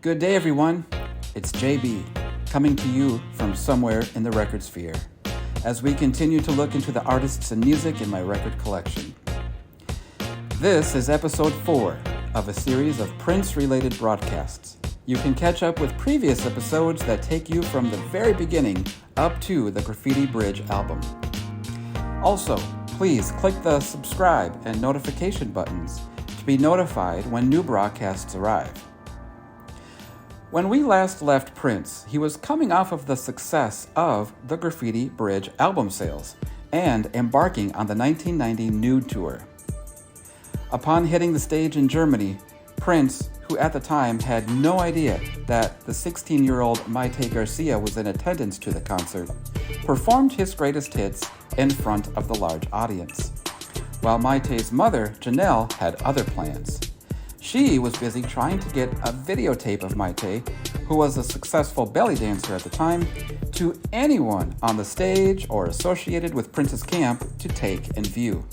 Good day, everyone. It's JB, coming to you from somewhere in the record sphere, as we continue to look into the artists and music in my record collection. This is episode 4 of a series of Prince-related broadcasts. You can catch up with previous episodes that take you from the very beginning up to the Graffiti Bridge album. Also, please click the subscribe and notification buttons to be notified when new broadcasts arrive. When we last left Prince, he was coming off of the success of the Graffiti Bridge album sales and embarking on the 1990 Nude Tour. Upon hitting the stage in Germany, Prince, who at the time had no idea that the 16-year-old Mayte Garcia was in attendance to the concert, performed his greatest hits in front of the large audience, while Maite's mother, Janelle, had other plans. She was busy trying to get a videotape of Mayte, who was a successful belly dancer at the time, to anyone on the stage or associated with Prince's camp to take and view.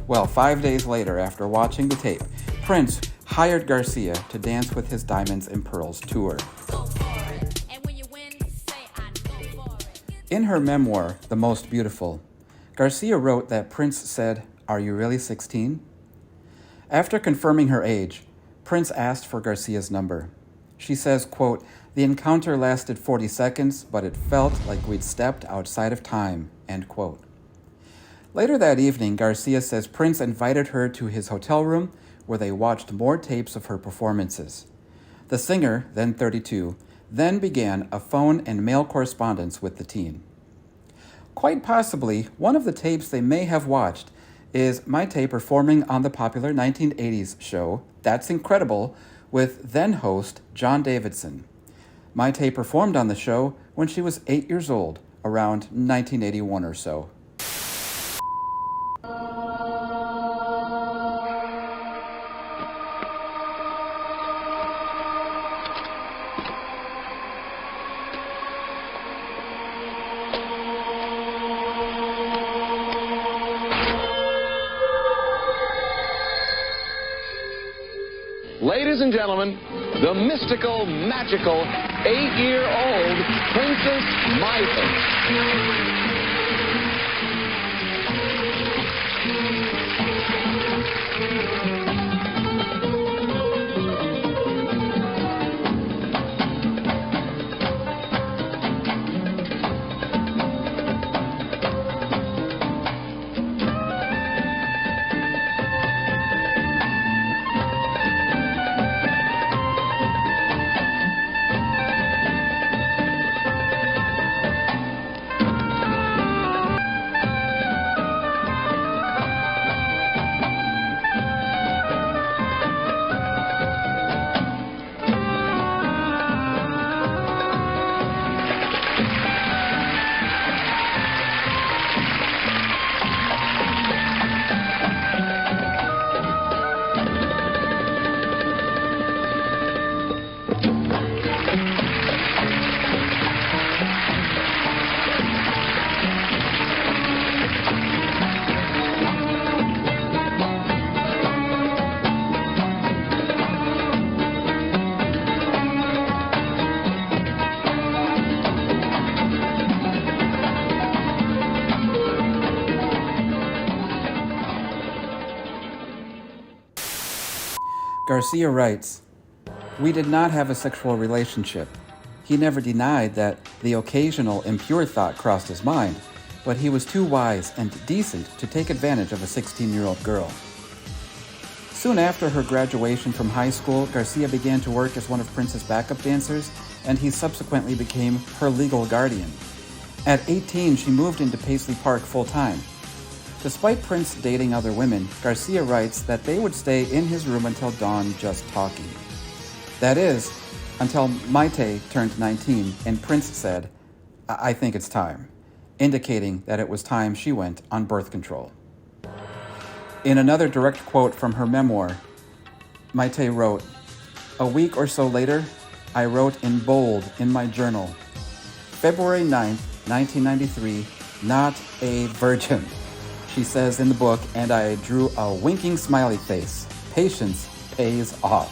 Well, 5 days later, after watching the tape, Prince hired Garcia to dance with his Diamonds and Pearls tour. In her memoir, The Most Beautiful, Garcia wrote that Prince said, "Are you really 16? After confirming her age, Prince asked for Garcia's number. She says, quote, "The encounter lasted 40 seconds, but it felt like we'd stepped outside of time," end quote. Later that evening, Garcia says Prince invited her to his hotel room where they watched more tapes of her performances. The singer, then 32, then began a phone and mail correspondence with the teen. Quite possibly, one of the tapes they may have watched is Maite performing on the popular 1980s show That's Incredible with then-host John Davidson. Maite performed on the show when she was 8 years old, around 1981 or so. Ladies and gentlemen, the mystical, magical 8-year-old Princess Maite. Garcia writes, "We did not have a sexual relationship. He never denied that the occasional impure thought crossed his mind, but he was too wise and decent to take advantage of a 16-year-old girl." Soon after her graduation from high school, Garcia began to work as one of Prince's backup dancers, and he subsequently became her legal guardian. At 18, she moved into Paisley Park full-time. Despite Prince dating other women, Garcia writes that they would stay in his room until dawn just talking. That is, until Maite turned 19 and Prince said, "I think it's time," indicating that it was time she went on birth control. In another direct quote from her memoir, Maite wrote, "A week or so later, I wrote in bold in my journal, February 9th, 1993, not a virgin," she says in the book, and I drew a winking smiley face. Patience pays off.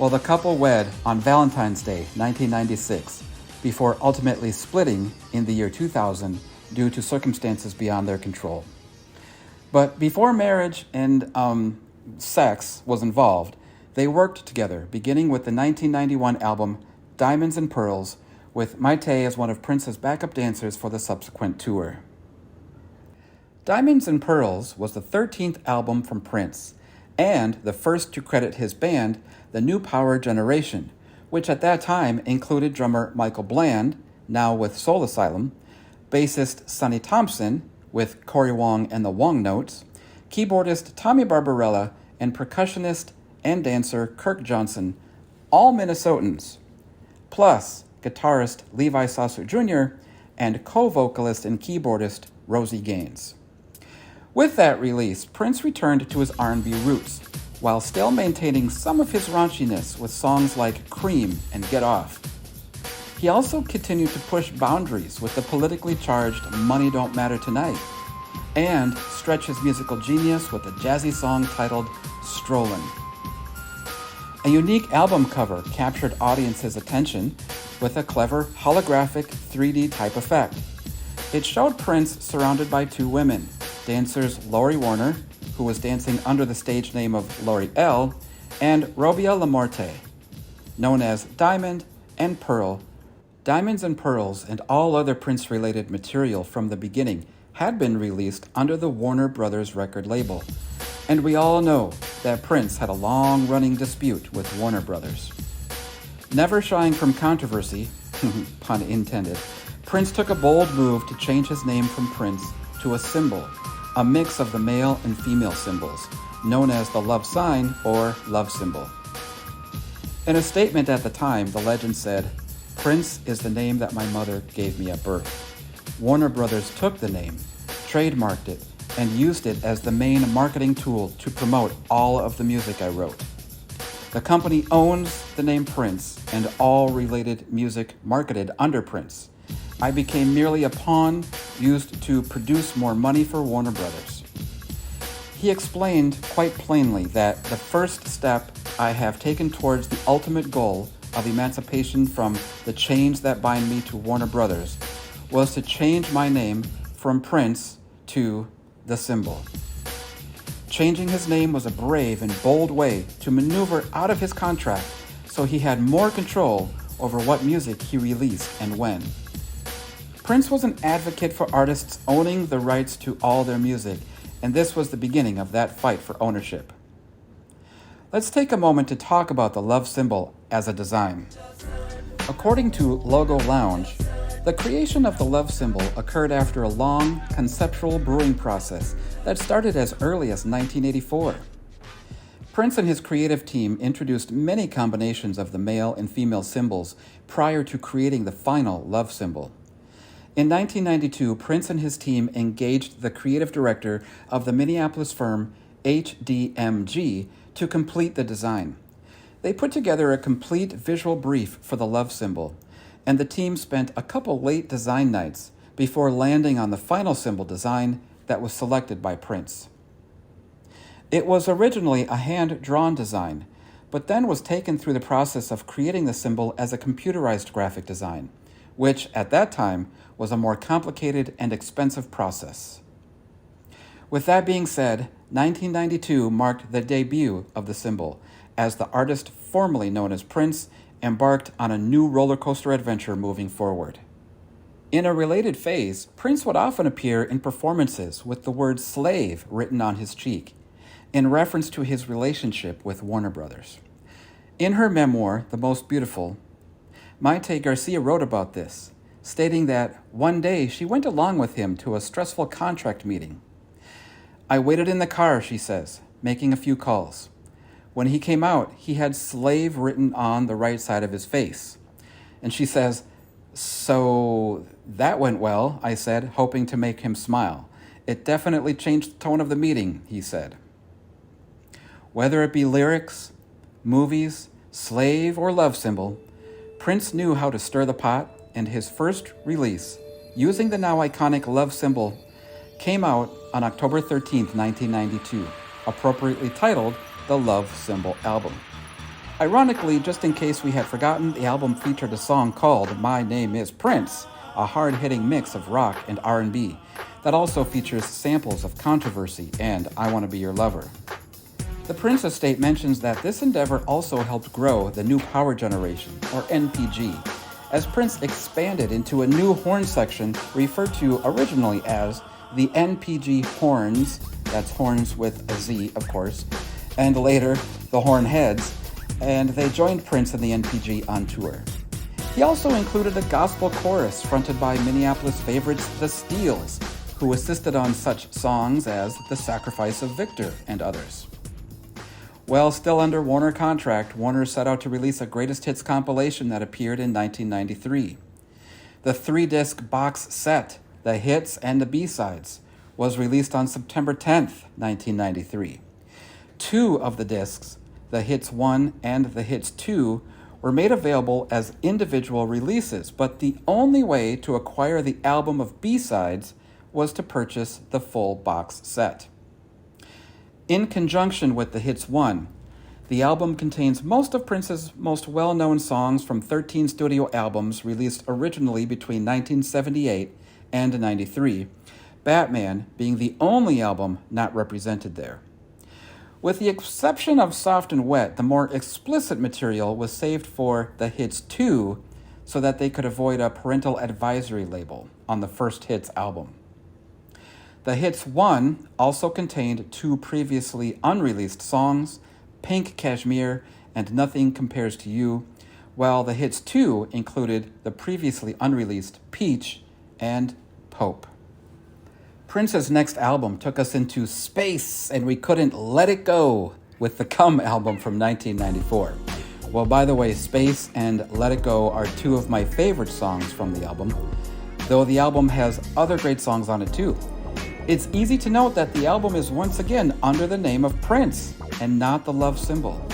Well, the couple wed on Valentine's Day, 1996, before ultimately splitting in the year 2000 due to circumstances beyond their control. But before marriage and sex was involved, they worked together, beginning with the 1991 album Diamonds and Pearls, with Mayte as one of Prince's backup dancers for the subsequent tour. Diamonds and Pearls was the 13th album from Prince, and the first to credit his band, the New Power Generation, which at that time included drummer Michael Bland, now with Soul Asylum, bassist Sonny Thompson, with Cory Wong and the Wong Notes, keyboardist Tommy Barbarella, and percussionist and dancer Kirk Johnson, all Minnesotans, plus guitarist Levi Sasser Jr. and co-vocalist and keyboardist Rosie Gaines. With that release, Prince returned to his R&B roots, while still maintaining some of his raunchiness with songs like Cream and Get Off. He also continued to push boundaries with the politically charged Money Don't Matter Tonight, and stretch his musical genius with a jazzy song titled Strollin'. A unique album cover captured audiences' attention with a clever holographic 3D type effect. It showed Prince surrounded by two women, dancers Lori Warner, who was dancing under the stage name of Lori L., and Robia Lamorte, known as Diamond and Pearl. Diamonds and Pearls and all other Prince-related material from the beginning had been released under the Warner Brothers record label, and we all know that Prince had a long-running dispute with Warner Brothers. Never shying from controversy, pun intended, Prince took a bold move to change his name from Prince to a symbol, a mix of the male and female symbols, known as the love sign or love symbol. In a statement at the time, the legend said, "Prince is the name that my mother gave me at birth. Warner Brothers took the name, trademarked it, and used it as the main marketing tool to promote all of the music I wrote. The company owns the name Prince and all related music marketed under Prince. I became merely a pawn used to produce more money for Warner Brothers." He explained quite plainly that the first step I have taken towards the ultimate goal of emancipation from the chains that bind me to Warner Brothers was to change my name from Prince to the symbol. Changing his name was a brave and bold way to maneuver out of his contract so he had more control over what music he released and when. Prince was an advocate for artists owning the rights to all their music, and this was the beginning of that fight for ownership. Let's take a moment to talk about the love symbol as a design. According to Logo Lounge, the creation of the love symbol occurred after a long, conceptual brewing process that started as early as 1984. Prince and his creative team introduced many combinations of the male and female symbols prior to creating the final love symbol. In 1992, Prince and his team engaged the creative director of the Minneapolis firm HDMG to complete the design. They put together a complete visual brief for the love symbol, and the team spent a couple late design nights before landing on the final symbol design that was selected by Prince. It was originally a hand-drawn design, but then was taken through the process of creating the symbol as a computerized graphic design, which at that time was a more complicated and expensive process. With that being said, 1992 marked the debut of the symbol, as the artist formerly known as Prince embarked on a new roller coaster adventure moving forward. In a related phase, Prince would often appear in performances with the word slave written on his cheek, in reference to his relationship with Warner Brothers. In her memoir, The Most Beautiful, Mayte Garcia wrote about this, stating that one day she went along with him to a stressful contract meeting. "I waited in the car," she says, making a few calls. When he came out, he had slave written on the right side of his face. And she says, "So that went well," I said, hoping to make him smile. "It definitely changed the tone of the meeting," he said. Whether it be lyrics, movies, slave, or love symbol, Prince knew how to stir the pot, and his first release, using the now iconic love symbol, came out on October 13, 1992, appropriately titled the Love Symbol Album. Ironically, just in case we had forgotten, the album featured a song called My Name is Prince, a hard-hitting mix of rock and R&B that also features samples of Controversy and I Want to Be Your Lover. The Prince estate mentions that this endeavor also helped grow the New Power Generation, or NPG, as Prince expanded into a new horn section referred to originally as the NPG Horns, that's horns with a Z, of course, and later the Horn Heads, and they joined Prince and the NPG on tour. He also included a gospel chorus fronted by Minneapolis favorites The Steels, who assisted on such songs as The Sacrifice of Victor and others. Well, still under Warner contract, Warner set out to release a greatest hits compilation that appeared in 1993. The 3-disc box set, The Hits and the B-Sides, was released on September 10th, 1993. 2 of the discs, The Hits 1 and The Hits 2, were made available as individual releases, but the only way to acquire the album of B-Sides was to purchase the full box set. In conjunction with The Hits 1, the album contains most of Prince's most well-known songs from 13 studio albums released originally between 1978 and 93, Batman being the only album not represented there. With the exception of Soft and Wet, the more explicit material was saved for The Hits 2 so that they could avoid a parental advisory label on the first Hits album. The Hits 1 also contained 2 previously unreleased songs, Pink Cashmere and Nothing Compares to You, while The Hits 2 included the previously unreleased Peach and Pope. Prince's next album took us into space, and we couldn't let it go with the Come album from 1994. Well, by the way, Space and Let It Go are 2 of my favorite songs from the album, though the album has other great songs on it too. It's easy to note that the album is once again under the name of Prince and not the Love Symbol.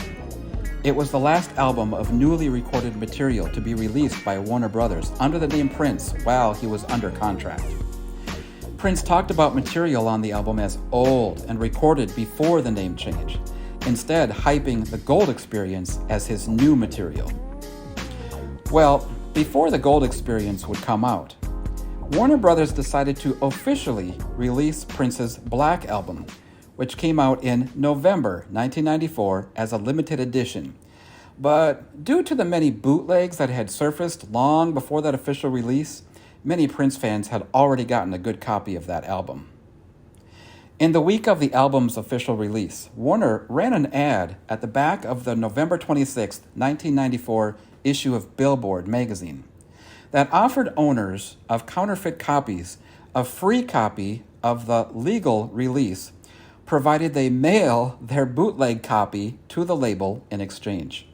It was the last album of newly recorded material to be released by Warner Brothers under the name Prince while he was under contract. Prince talked about material on the album as old and recorded before the name change, instead hyping the Gold Experience as his new material. Well, before the Gold Experience would come out, Warner Brothers decided to officially release Prince's Black album, which came out in November 1994 as a limited edition. But due to the many bootlegs that had surfaced long before that official release, many Prince fans had already gotten a good copy of that album. In the week of the album's official release, Warner ran an ad at the back of the November 26, 1994 issue of Billboard magazine that offered owners of counterfeit copies a free copy of the legal release, provided they mail their bootleg copy to the label in exchange.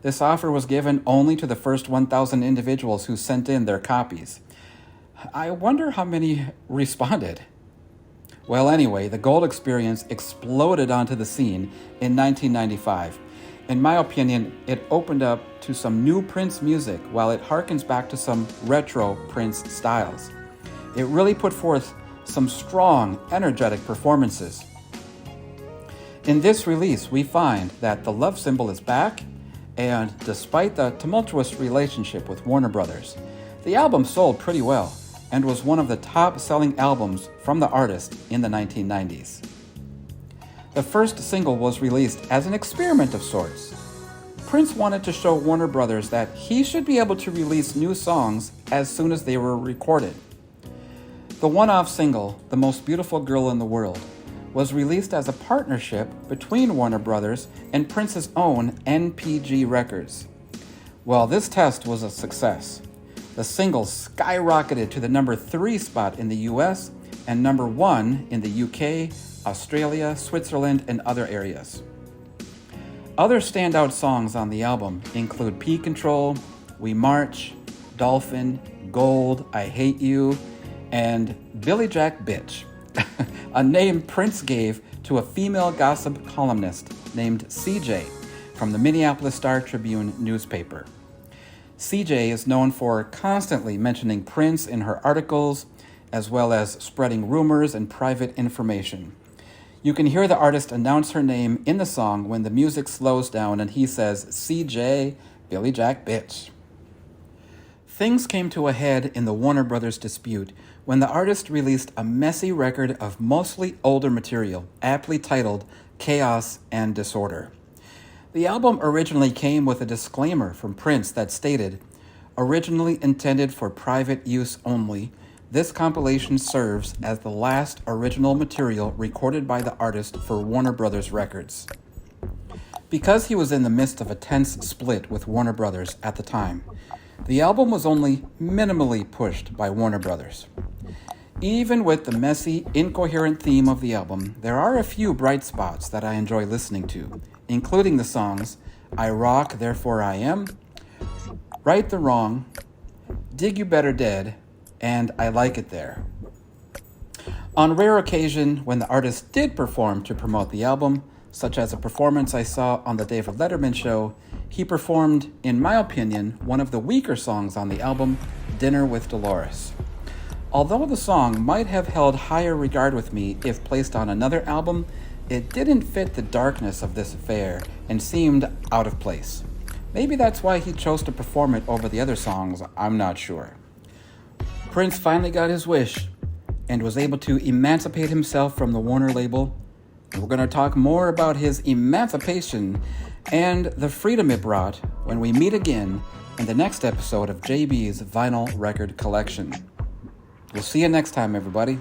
This offer was given only to the first 1,000 individuals who sent in their copies. I wonder how many responded. Well, anyway, the Gold Experience exploded onto the scene in 1995. In my opinion, it opened up to some new Prince music while it harkens back to some retro Prince styles. It really put forth some strong, energetic performances. In this release, we find that the Love Symbol is back, and despite the tumultuous relationship with Warner Brothers, the album sold pretty well and was one of the top-selling albums from the artist in the 1990s. The first single was released as an experiment of sorts. Prince wanted to show Warner Brothers that he should be able to release new songs as soon as they were recorded. The one-off single, The Most Beautiful Girl in the World, was released as a partnership between Warner Brothers and Prince's own NPG Records. Well, this test was a success. The single skyrocketed to the number 3 spot in the US and number 1 in the UK, Australia, Switzerland, and other areas. Other standout songs on the album include P Control, We March, Dolphin, Gold, I Hate You, and Billy Jack Bitch, a name Prince gave to a female gossip columnist named CJ from the Minneapolis Star-Tribune newspaper. CJ is known for constantly mentioning Prince in her articles, as well as spreading rumors and private information. You can hear the artist announce her name in the song when the music slows down and he says, CJ, Billy Jack bitch. Things came to a head in the Warner Brothers dispute when the artist released a messy record of mostly older material, aptly titled Chaos and Disorder. The album originally came with a disclaimer from Prince that stated, originally intended for private use only, this compilation serves as the last original material recorded by the artist for Warner Brothers Records. Because he was in the midst of a tense split with Warner Brothers at the time, the album was only minimally pushed by Warner Brothers. Even with the messy, incoherent theme of the album, there are a few bright spots that I enjoy listening to, including the songs I Rock, Therefore I Am, Right the Wrong, Dig You Better Dead, and I Like It There. On rare occasion, when the artist did perform to promote the album, such as a performance I saw on the David Letterman show, he performed, in my opinion, one of the weaker songs on the album, Dinner with Dolores. Although the song might have held higher regard with me if placed on another album, it didn't fit the darkness of this affair and seemed out of place. Maybe that's why he chose to perform it over the other songs, I'm not sure. Prince finally got his wish and was able to emancipate himself from the Warner label. We're going to talk more about his emancipation and the freedom it brought when we meet again in the next episode of JB's Vinyl Record Collection. We'll see you next time, everybody.